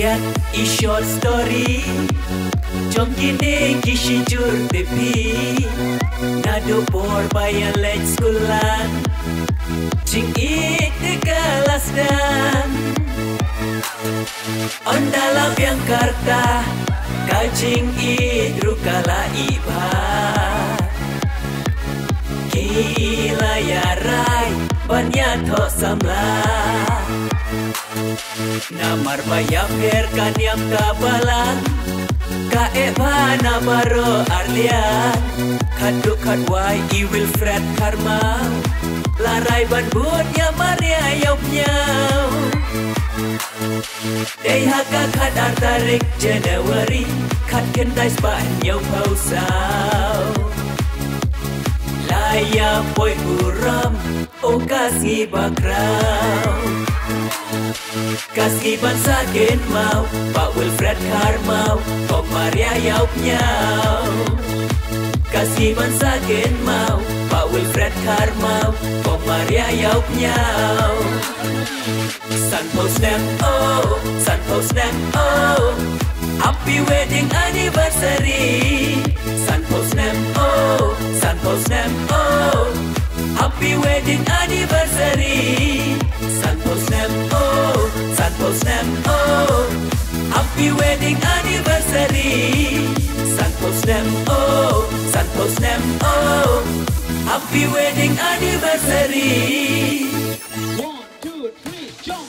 lihat i short story jom kini kishi jur tepi nado por bayan lej skulan jing it de kelas dan on dalam yang karta kajing it rukala iba kila ya rai banyak to samla namar bayam herkan yang kabalan ka eba na baro arlian kaduk kadwai I Wilfred Karma larai ban bunya Maria yopnya day haka kad artarik January kad kendai Spanyol pausau laya poi uram o kasih bakrau kasih bangsa gen mau Pak Wilfred Karmau Kok Maria yaup nyau kasih bangsa gen mau Pak Wilfred Karmau Kok Maria yaup nyau Sun post them oh Sun post them oh happy wedding anniversary Sun post them oh Sun post them oh happy wedding anniversary Sun post them oh Sun post them oh happy wedding anniversary Sun post them oh Sun post them oh happy wedding anniversary 1, 2, 3, jump!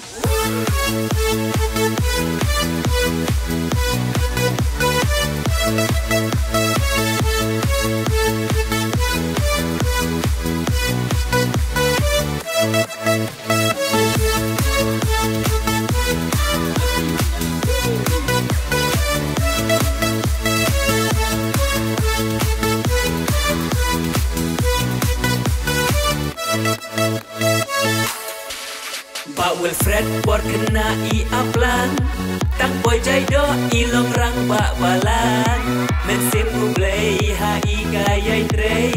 Pak Wilfred por kena I aplan tang boy jai do I long rang bak balan mensim ublei ha I gayai trei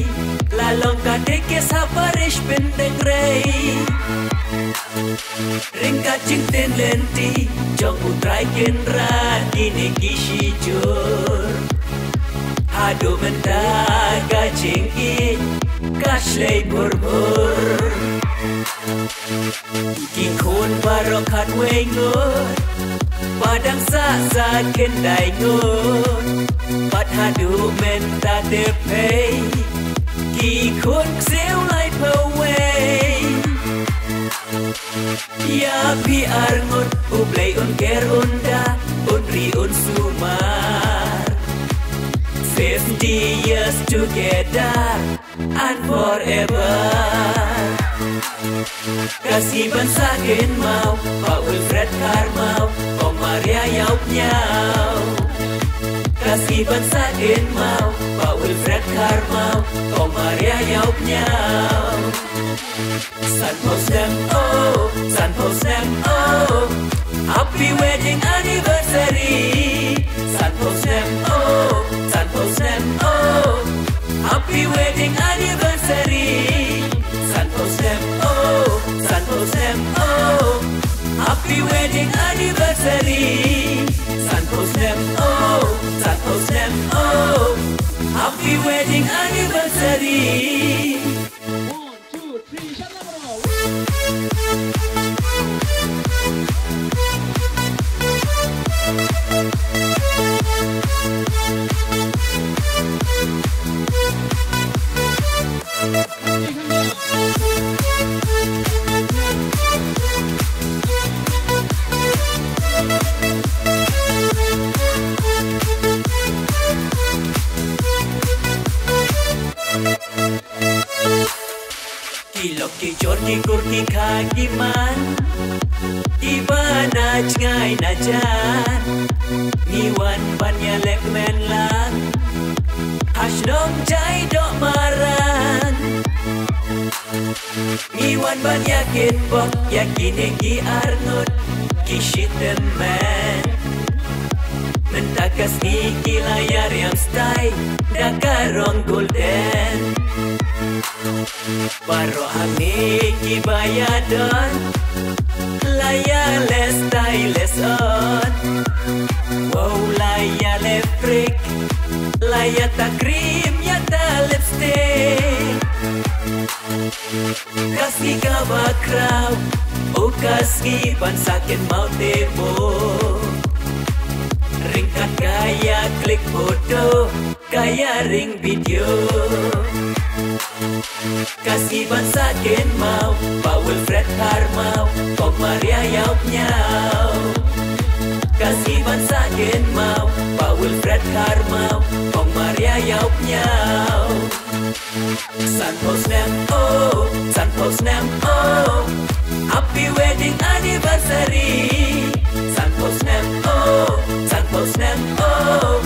la long ka deke saparish pendeng rei ringkat jing ten lenti jong utrai genra dini kishi jur hadu mentaga jing I kashlei burbur Kikun barokat wengut Padang sa kendai ngut Pat hadu menta tepei Kikun kseu lai pewei Ya biar ngut Ublei un ker unda Unri un sumar 50 years together And forever kasih bangsa gen mau Pak Wilfred Karmau Kok Maria yaup nyau kasih bangsa gen mau Pak Wilfred Karmau Kok Maria yaup nyau Sun post them oh Sun post them oh happy wedding anniversary Sun post them oh Sun post them oh happy wedding anniversary Sun post them oh Sun post them oh happy wedding anniversary Sun post them oh Sun post them oh happy wedding anniversary 1, 2, 3, shut up! Kilok ki jor ki kur ki kagiman Iba na ngay na dyan Niwan banya lekmen lang Hasnong jay do maran Niwan banya kinbok Yakin ki arnut Kishit temen Mentakas ni kilayar yang style Dakarong golden Baro hami ki bayadon Laya les tai les on. Wow, laya le freak. Laya ta cream ya ta lipstick. Kasih kabakraw, o kasih bansakin mau demo. Ringkat kaya klik foto, kaya ring video. Kasih bansakin mau, Pak Wilfred Karmau, Kok Maria Yaup Nyau. Kasih bansakin mau, Pak Wilfred Karmau, Kok Maria Yaup Nyau. San Post Nam oh, San Post Nam oh, happy wedding anniversary. San Post Nam oh, San Post Nam oh,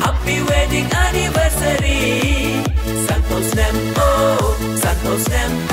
happy wedding anniversary. San Post Nam oh, San Post Nam